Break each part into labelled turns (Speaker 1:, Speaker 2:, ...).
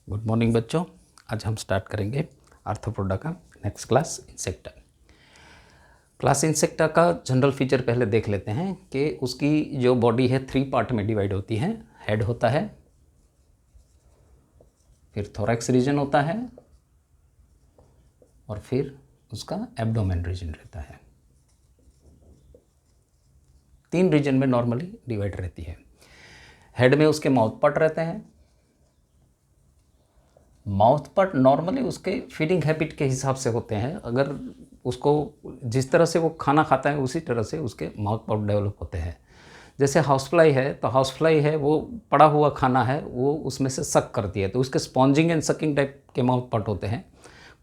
Speaker 1: Good morning बच्चों। आज हम स्टार्ट करेंगे आर्थ्रोपोडा का next class insecta. Class insecta का जनरल फीचर पहले देख लेते हैं कि उसकी जो बॉडी है 3 पार्ट में डिवाइड होती है। हेड होता है, फिर थोरैक्स रीजन होता है और फिर उसका एब्डोमेन रीजन रहता है। 3 रीजन में नॉर्मली डिवाइड रहती है। हेड में उसके माउथ पार्ट रहते हैं। माउथ पार्ट नॉर्मली उसके फीडिंग हैबिट के हिसाब से होते हैं। अगर उसको जिस तरह से वो खाना खाता है उसी तरह से उसके माउथ पार्ट डेवलप होते हैं। जैसे हाउसफ्लाई है तो हाउसफ्लाई है वो पड़ा हुआ खाना है वो उसमें से सक करती है तो उसके स्पॉन्जिंग एंड सकिंग टाइप के माउथ पार्ट होते हैं।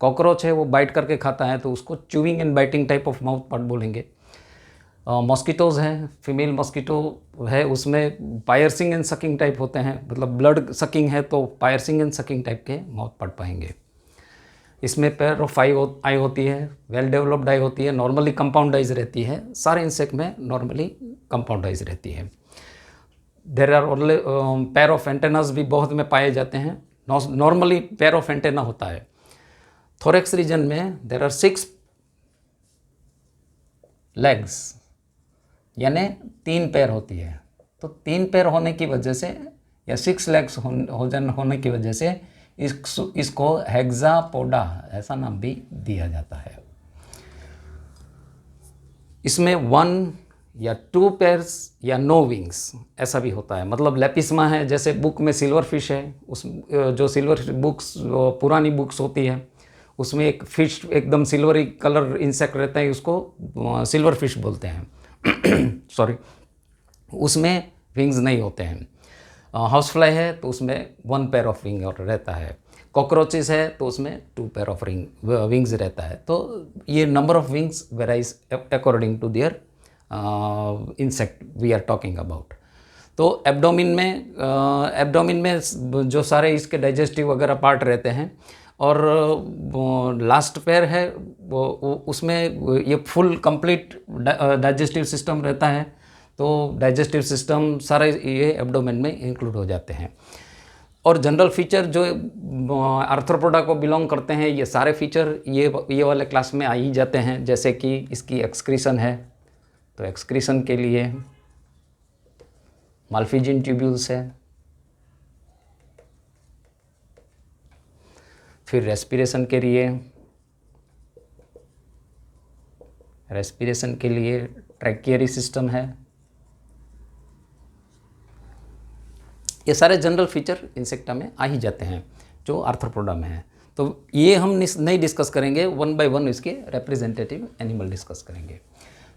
Speaker 1: कॉकरोच है वो बाइट करके खाता है तो उसको chewing and biting type of mouth part बोलेंगे। मॉस्किटोज़ हैं, फीमेल मॉस्किटो है उसमें पायर्सिंग एंड सकिंग टाइप होते हैं, मतलब ब्लड सकिंग है तो पायर्सिंग एंड सकिंग टाइप के माउथ पार्ट पाएंगे। इसमें पेयर ऑफ आई होती है, वेल डेवलप्ड आई होती है, नॉर्मली कंपाउंडाइज रहती है। सारे इंसेक्ट में नॉर्मली कंपाउंडाइज रहती है। There are only pair of antennas भी बहुत में पाए जाते हैं। नॉर्मली पेयर ऑफ एंटेना होता है। थोरैक्स रीजन में देर आर 6 लेग्स यानी 3 पैर होती है। तो 3 पैर होने की वजह से या 6 लेग्स होने की वजह से इसको हेक्सापोडा ऐसा नाम भी दिया जाता है। इसमें 1 या 2 पैर्स या नो विंग्स ऐसा भी होता है। मतलब लेपिस्मा है, जैसे बुक में सिल्वर फिश है, उस जो सिल्वर बुक्स पुरानी बुक्स होती है उसमें एक फिश एकदम सिल्वरी कलर इंसेक्ट रहता है, उसको सिल्वर फिश बोलते हैं सॉरी, उसमें विंग्स नहीं होते हैं। हाउस फ्लाई है तो उसमें 1 पेयर ऑफ विंग और रहता है। कॉकरोचेस है तो उसमें 2 पेयर ऑफ विंग्स रहता है। तो ये number of wings varies according to their insect we are talking about. तो एब्डोमिन में जो सारे इसके डाइजेस्टिव वगैरह पार्ट रहते हैं और लास्ट पेयर है वो उसमें ये फुल कंप्लीट डाइजेस्टिव सिस्टम रहता है। तो डाइजेस्टिव सिस्टम सारे ये एब्डोमेन में इंक्लूड हो जाते हैं। और जनरल फीचर जो आर्थ्रोपोडा को बिलोंग करते हैं ये सारे फीचर ये वाले क्लास में आ ही जाते हैं। जैसे कि इसकी एक्सक्रीशन है तो एक्सक्रीशन के लिए माल्फिजिन ट्यूब्यूल्स है, फिर रेस्पिरेशन के लिए ट्रैकियरी सिस्टम है। ये सारे जनरल फीचर इंसेक्टा में आ ही जाते हैं जो आर्थ्रोपोडा में है। तो ये हम नहीं डिस्कस करेंगे, 1 बाय 1 इसके रिप्रेजेंटेटिव एनिमल डिस्कस करेंगे।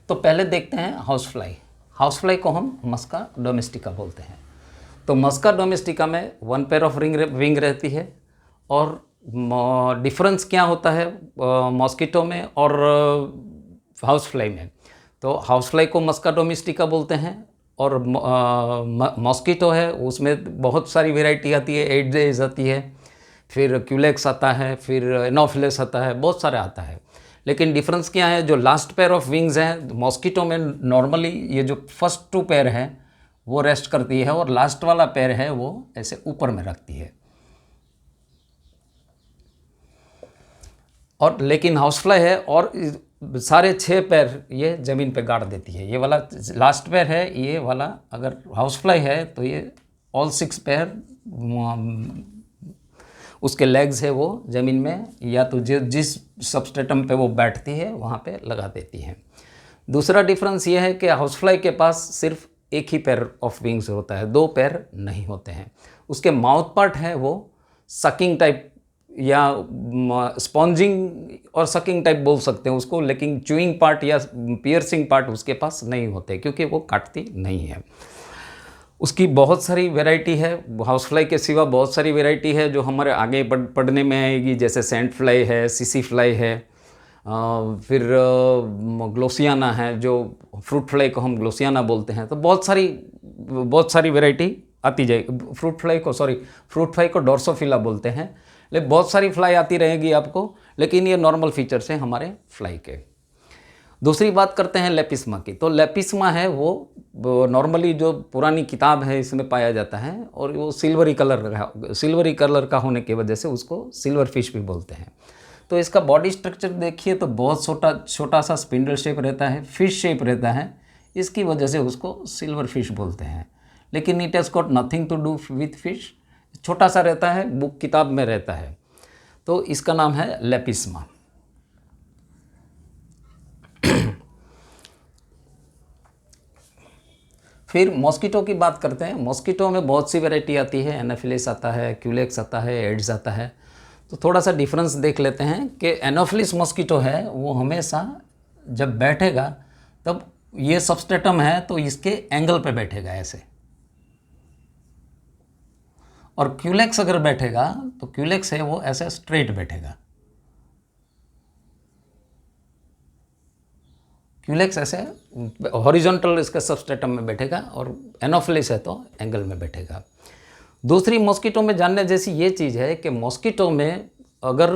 Speaker 1: तो पहले देखते हैं हाउस फ्लाई। हाउस फ्लाई को हम मस्का डोमेस्टिका बोलते हैं। तो मस्का डोमेस्टिका में 1 पेयर ऑफ विंग रहती है। और डिफरेंस क्या होता है मॉस्किटो में और हाउस फ्लाई में? तो हाउस फ्लाई को मस्का डोमेस्टिका बोलते हैं और मॉस्किटो है उसमें बहुत सारी वैरायटी आती है, एड्स आती है, फिर क्यूलेक्स आता है, फिर एनोफिलस आता है, बहुत सारे आता है। लेकिन डिफरेंस क्या है? जो लास्ट पेयर ऑफ विंग्स हैं मॉस्किटो में नॉर्मली ये जो फर्स्ट 2 पेयर है वो रेस्ट करती है और लास्ट वाला पेयर है वो ऐसे ऊपर में रखती है। और लेकिन हाउसफ्लाई है और सारे 6 पैर ये ज़मीन पे गाड़ देती है। ये वाला लास्ट पैर है, ये वाला अगर हाउसफ्लाई है तो ये ऑल 6 पैर उसके लेग्स है वो ज़मीन में या तो जिस सबस्ट्रेटम पे वो बैठती है वहाँ पे लगा देती है। दूसरा डिफरेंस ये है कि हाउसफ्लाई के पास सिर्फ एक ही पैर ऑफ विंग्स होता है, 2 पैर नहीं होते हैं। उसके माउथ पार्ट है वो सकिंग टाइप या स्पॉन्जिंग और सकिंग टाइप बोल सकते हैं उसको, लेकिन च्यूइंग पार्ट या पियर्सिंग पार्ट उसके पास नहीं होते क्योंकि वो काटती नहीं है। उसकी बहुत सारी वैरायटी है, हाउसफ्लाई के सिवा बहुत सारी वैरायटी है जो हमारे आगे पढ़ने में आएगी। जैसे सेंट फ्लाई है, सीसी फ्लाई है, फिर ग्लोसियाना है, जो फ्रूट फ्लाई को हम ग्लोसियाना बोलते हैं। तो बहुत सारी वैरायटी आती जाएगी। फ्रूट फ्लाई को डोर्सोफिला बोलते हैं। लेकिन बहुत सारी फ्लाई आती रहेगी आपको, लेकिन ये नॉर्मल फीचर्स हैं हमारे फ्लाई के। दूसरी बात करते हैं लेपिस्मा की। तो लेपिस्मा है वो नॉर्मली जो पुरानी किताब है इसमें पाया जाता है, और वो सिल्वरी कलर का होने की वजह से उसको सिल्वर फिश भी बोलते हैं। तो इसका बॉडी स्ट्रक्चर देखिए तो बहुत छोटा सा स्पिंडल शेप रहता है, फिश शेप रहता है, इसकी वजह से उसको सिल्वर फिश बोलते हैं। लेकिन it has got nothing to do with fish, छोटा सा रहता है, बुक किताब में रहता है, तो इसका नाम है लेपिस्मा। फिर मॉस्किटो की बात करते हैं। मॉस्किटो में बहुत सी वैरायटी आती है, एनाफिलिस आता है, क्यूलेक्स आता है, एड्स आता है। तो थोड़ा सा डिफरेंस देख लेते हैं कि एनाफिलिस मॉस्किटो है वो हमेशा जब बैठेगा तब ये सबस्ट्रेटम है तो इसके एंगल पे बैठेगा ऐसे, और क्यूलेक्स अगर बैठेगा तो क्यूलेक्स है वो ऐसे स्ट्रेट बैठेगा। क्यूलेक्स ऐसे हॉरिजॉन्टल इसके सबस्ट्रेटम में बैठेगा, और एनोफिलिस है तो एंगल में बैठेगा। दूसरी मॉस्किटो में जानने जैसी ये चीज़ है कि मॉस्किटो में अगर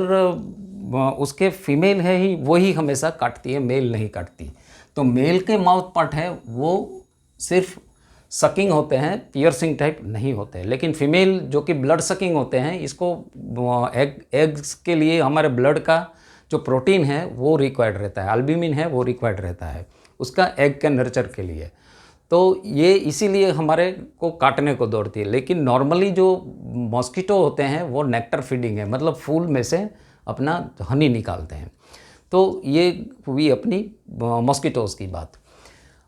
Speaker 1: उसके फीमेल है ही वही हमेशा काटती है, मेल नहीं काटती। तो मेल के माउथ पार्ट है वो सिर्फ सकिंग होते हैं, पियर्सिंग टाइप नहीं होते हैं। लेकिन फीमेल जो कि ब्लड सकिंग होते हैं, इसको एग्स के लिए हमारे ब्लड का जो प्रोटीन है वो रिक्वायर्ड रहता है, एल्ब्यूमिन है वो रिक्वायर्ड रहता है उसका एग के नर्चर के लिए। तो ये इसीलिए हमारे को काटने को दौड़ती है। लेकिन नॉर्मली जो मॉस्किटो होते हैं वो नेक्टर फीडिंग है, मतलब फूल में से अपना हनी निकालते हैं। तो ये हुई अपनी मॉस्किटोज़ की बात।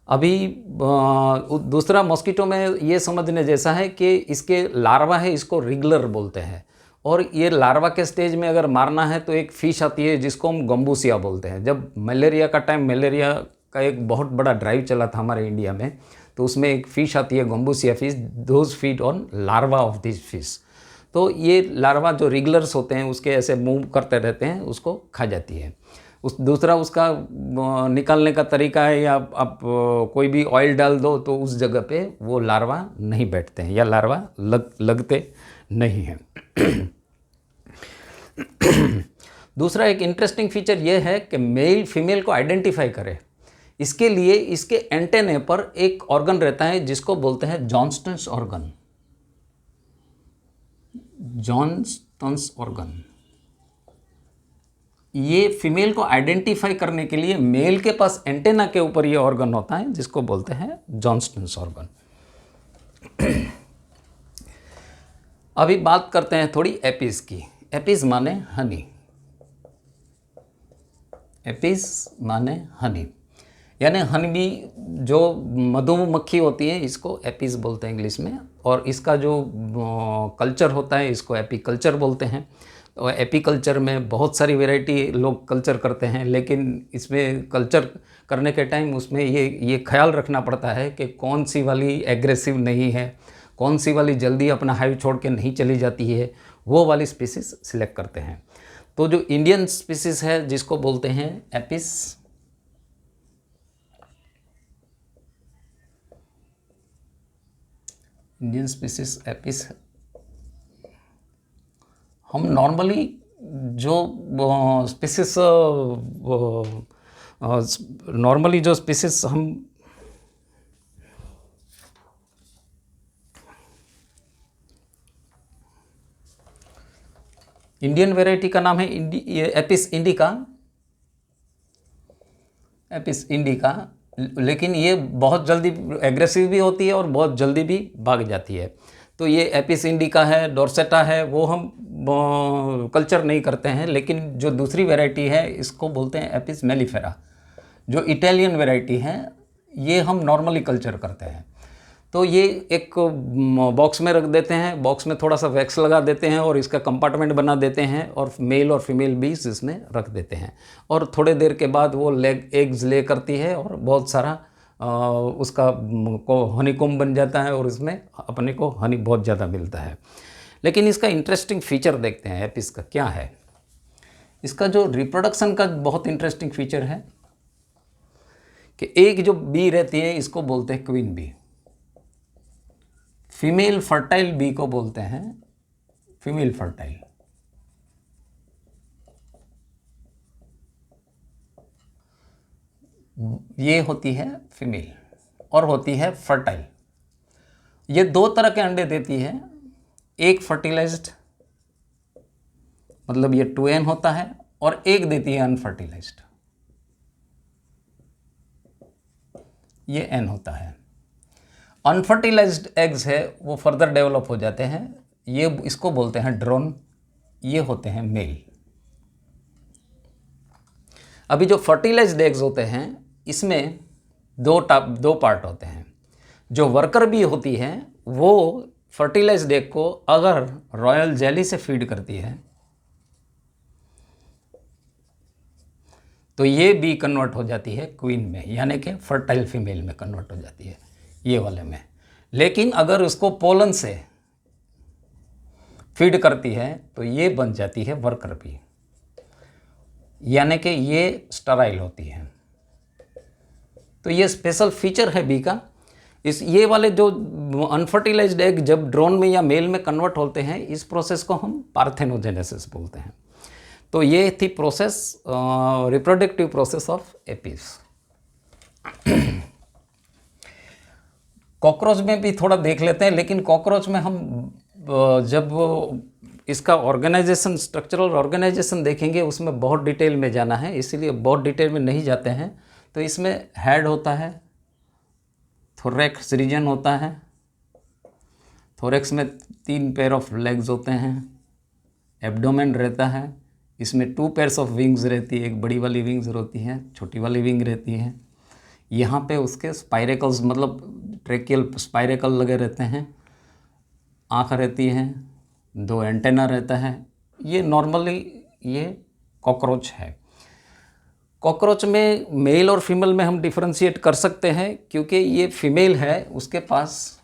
Speaker 1: अभी दूसरा मॉस्किटो में ये समझने जैसा है कि इसके लार्वा है, इसको रिगलर बोलते हैं, और ये लार्वा के स्टेज में अगर मारना है तो एक फ़िश आती है जिसको हम गम्बूसिया बोलते हैं। जब मलेरिया का टाइम, मलेरिया का एक बहुत बड़ा ड्राइव चला था हमारे इंडिया में, तो उसमें एक फ़िश आती है gambusia fish, those feed on larva of this fish. तो ये लार्वा जो रिगलर्स होते हैं उसके ऐसे मूव करते रहते हैं, उसको खा जाती है। दूसरा उसका निकालने का तरीका है, या आप कोई भी ऑयल डाल दो तो उस जगह पे वो लार्वा नहीं बैठते हैं, या लार्वा लगते नहीं हैं। दूसरा एक इंटरेस्टिंग फीचर ये है कि मेल फीमेल को आइडेंटिफाई करे, इसके लिए इसके एंटेने पर एक ऑर्गन रहता है जिसको बोलते हैं जॉन्स्टन्स ऑर्गन। जॉन्स्टन्स ऑर्गन ये फीमेल को आइडेंटिफाई करने के लिए मेल के पास एंटेना के ऊपर ये ऑर्गन होता है जिसको बोलते हैं जॉन्स्टन्स ऑर्गन। अभी बात करते हैं थोड़ी एपिस की। एपिस माने हनी, एपिस माने हनी, यानी हनी जो मधुमक्खी होती है इसको एपिस बोलते हैं इंग्लिश में, और इसका जो कल्चर होता है इसको एपीकल्चर बोलते हैं। तो एपीकल्चर में बहुत सारी वैरायटी लोग कल्चर करते हैं, लेकिन इसमें कल्चर करने के टाइम उसमें ये ख्याल रखना पड़ता है कि कौन सी वाली एग्रेसिव नहीं है, कौन सी वाली जल्दी अपना हाइव छोड़ के नहीं चली जाती है, वो वाली स्पीसीज सिलेक्ट करते हैं। तो जो इंडियन स्पीसीज है जिसको बोलते हैं एपिस, इंडियन स्पीसीज एपिस। हम नॉर्मली जो स्पीसीज नॉर्मली जो स्पीसीज हम इंडियन वैरायटी का नाम है एपिस इंडिका, एपिस इंडिका। लेकिन ये बहुत जल्दी एग्रेसिव भी होती है और बहुत जल्दी भी भाग जाती है। तो ये एपिस इंडिका है, डोर्सेटा है, वो हम कल्चर नहीं करते हैं। लेकिन जो दूसरी वैरायटी है इसको बोलते हैं एपिस मेलिफेरा, जो इटालियन वैरायटी है, ये हम नॉर्मली कल्चर करते हैं। तो ये एक बॉक्स में रख देते हैं, बॉक्स में थोड़ा सा वैक्स लगा देते हैं और इसका कंपार्टमेंट बना देते हैं, और मेल और फीमेल बीज इसमें रख देते हैं, और थोड़े देर के बाद वो एग्स ले करती है और बहुत सारा उसका को हनीकॉम्ब बन जाता है, और इसमें अपने को हनी बहुत ज़्यादा मिलता है। लेकिन इसका इंटरेस्टिंग फीचर देखते हैं एपिस का क्या है। इसका जो रिप्रोडक्शन का बहुत इंटरेस्टिंग फीचर है कि एक जो बी रहती है इसको बोलते हैं queen bee, female fertile bee को बोलते हैं फीमेल फर्टाइल। ये होती है फीमेल और होती है फर्टाइल। ये दो तरह के अंडे देती है, एक फर्टिलाइज्ड मतलब ये 2n होता है, और एक देती है अनफर्टिलाइज्ड, ये n होता है। अनफर्टिलाइज्ड एग्स है वो फर्दर डेवलप हो जाते हैं, ये इसको बोलते हैं ड्रोन, ये होते हैं मेल। अभी जो फर्टिलाइज्ड एग्स होते हैं इसमें दो पार्ट होते हैं। जो वर्कर बी होती है वो फर्टिलाइज्ड एग को अगर रॉयल जेली से फीड करती है तो ये बी कन्वर्ट हो जाती है क्वीन में, यानी कि फर्टाइल फीमेल में कन्वर्ट हो जाती है, ये वाले में। लेकिन अगर उसको पोलन से फीड करती है तो ये बन जाती है वर्कर बी, यानी कि ये स्टराइल होती है। तो ये स्पेशल फीचर है बी का। ये वाले जो अनफर्टिलाइज्ड एग जब ड्रोन में या मेल में कन्वर्ट होते हैं, इस प्रोसेस को हम पार्थेनोजेनेसिस बोलते हैं। तो ये थी process, reproductive process of APs. Cockroach में भी थोड़ा देख लेते हैं, लेकिन कॉकरोच में हम जब इसका ऑर्गेनाइजेशन, स्ट्रक्चरल ऑर्गेनाइजेशन देखेंगे उसमें बहुत डिटेल में जाना है, इसीलिए बहुत डिटेल में नहीं जाते हैं। तो इसमें हेड होता है, थोरैक्स रीजन होता है, थोरैक्स में 3 पेयर ऑफ लेग्स होते हैं, एब्डोमेन रहता है, इसमें 2 पेयर्स ऑफ विंग्स रहती है, एक बड़ी वाली विंग्स रहती हैं, छोटी वाली विंग रहती है। यहाँ पे उसके स्पाइरेकल्स मतलब ट्रेकियल स्पाइरेकल लगे रहते हैं, आँख रहती है, 2 एंटेना रहता है। ये नॉर्मली ये कॉकरोच है। कॉकरोच में मेल और फीमेल में हम डिफरेंशिएट कर सकते हैं, क्योंकि ये फीमेल है, उसके पास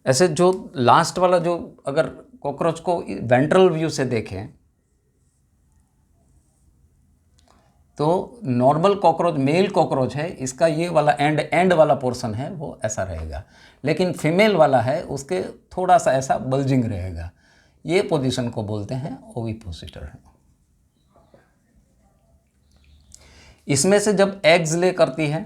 Speaker 1: ऐसे जो लास्ट वाला जो अगर कॉकरोच को वेंट्रल व्यू से देखें तो नॉर्मल कॉकरोच, मेल कॉकरोच है, इसका ये वाला एंड वाला पोर्शन है वो ऐसा रहेगा, लेकिन फीमेल वाला है उसके थोड़ा सा ऐसा बल्जिंग रहेगा। ये पोजीशन को बोलते हैं ओविपोसिटर है। इसमें से जब एग्स ले करती है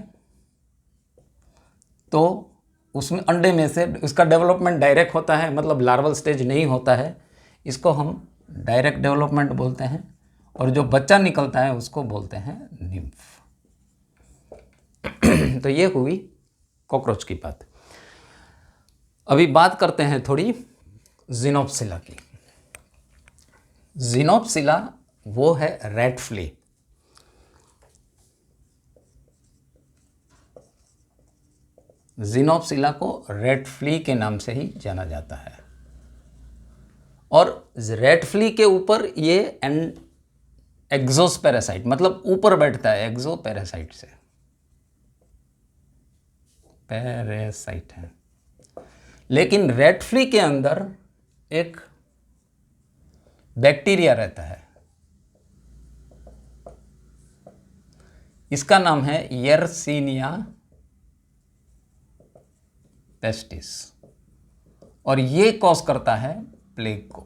Speaker 1: तो उसमें अंडे में से इसका डेवलपमेंट डायरेक्ट होता है, मतलब लार्वल स्टेज नहीं होता है, इसको हम डायरेक्ट डेवलपमेंट बोलते हैं। और जो बच्चा निकलता है उसको बोलते हैं निम्फ। तो ये हुई कॉकरोच की बात। अभी बात करते हैं थोड़ी ज़िनोप्सिला की। ज़िनोप्सिला वो है रेड फ्ली। ज़िनोप्सिला को रेड फ्ली के नाम से ही जाना जाता है। और रेड फ्ली के ऊपर ये एक्सोस पैरासाइट मतलब ऊपर बैठता है, एक्सो पैरासाइट से पैरासाइट है। लेकिन रेड फ्ली के अंदर एक बैक्टीरिया रहता है, इसका नाम है यर्सीनिया पेस्टिस, और ये कॉज करता है प्लेग को।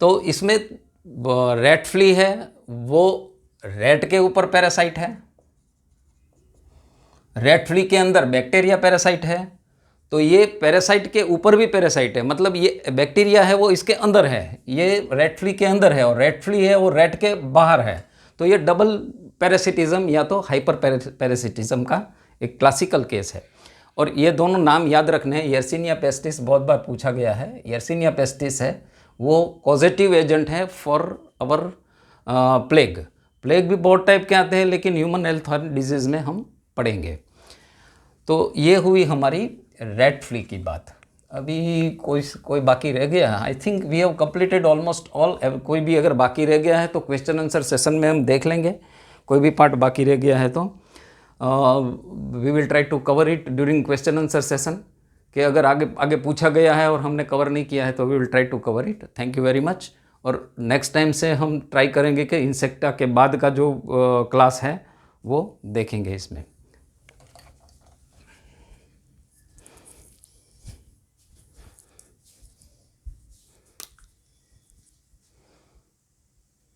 Speaker 1: तो इसमें रेड फ्ली है, वो रेड के ऊपर पैरासाइट है, रेड फ्ली के अंदर बैक्टीरिया पैरासाइट है। तो ये पैरासाइट के ऊपर भी पैरासाइट है, मतलब ये बैक्टीरिया है वो इसके अंदर है, ये रेड फ्ली के अंदर है, और रेड फ्ली है वो रेड के बाहर है। तो ये डबल पैरासिटिज्म या तो हाइपर पैरासिटिज्म का एक क्लासिकल केस है। और ये दोनों नाम याद रखने हैं। यर्सीनिया पेस्टिस बहुत बार पूछा गया है। यर्सीनिया पेस्टिस है वो कॉजेटिव एजेंट है फॉर अवर प्लेग। प्लेग भी बहुत टाइप के आते हैं, लेकिन ह्यूमन हेल्थ डिजीज़ में हम पढ़ेंगे। तो ये हुई हमारी रेड फ्ली की बात। अभी कोई बाकी रह गया है? I think we have completed almost all. कोई भी अगर बाकी रह गया है तो क्वेश्चन आंसर सेशन में हम देख लेंगे। कोई भी पार्ट बाकी रह गया है तो we will try to cover it during question answer session, कि अगर आगे पूछा गया है और हमने कवर नहीं किया है तो we will try to cover it. Thank you very much. और नेक्स्ट टाइम से हम ट्राई करेंगे कि इंसेक्टा के बाद का जो क्लास है वो देखेंगे इसमें।